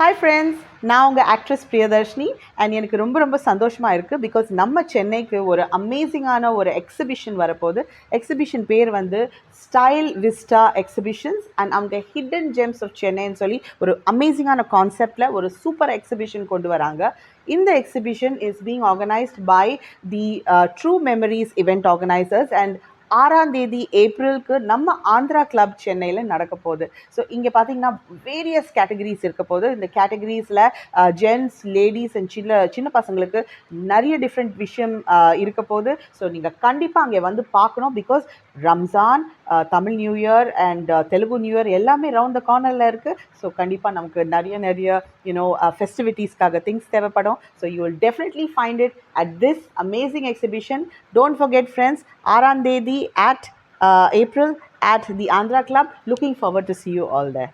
Hi friends, நான் உங்கள் actress Priyadarshini. And எனக்கு ரொம்ப சந்தோஷமாக இருக்குது. பிகாஸ் நம்ம சென்னைக்கு ஒரு அமேசிங்கான ஒரு எக்ஸிபிஷன் வரப்போகுது. எக்ஸிபிஷன் பேர் வந்து ஸ்டைல் விஸ்டா எக்ஸிபிஷன்ஸ். அண்ட் அவங்க ஹிடன் ஜெம்ஸ் ஆஃப் சென்னைன்னு சொல்லி ஒரு அமேசிங்கான கான்செப்டில் ஒரு சூப்பர் எக்ஸிபிஷன் கொண்டு வராங்க. இந்த exhibition is being organised by the True Memories Event Organisers. And 6ஆம் தேதி ஏப்ரலுக்கு நம்ம ஆந்திரா கிளப் சென்னையில் நடக்க போகுது. ஸோ இங்கே பார்த்தீங்கன்னா வேரியஸ் கேட்டகரிஸ் இருக்க போகுது. இந்த கேட்டகரிஸில் ஜென்ட்ஸ், லேடிஸ் அண்ட் சின்ன பசங்களுக்கு நிறைய டிஃப்ரெண்ட் விஷயம் இருக்க போகுது. ஸோ நீங்கள் கண்டிப்பாக அங்கே வந்து பார்க்கணும். Because Ramzan, Tamil new year and Telugu new year எல்லாமே ரவுண்ட் த கார்னரில் இருக்குது. ஸோ கண்டிப்பாக நமக்கு நிறைய ஃபெஸ்டிவிட்டீஸ்க்காக திங்ஸ் தேவைப்படும். So you will definitely find it at this amazing exhibition. Don't forget friends, 6ஆம் தேதி at April at the Andhra Club. Looking forward to see you all there.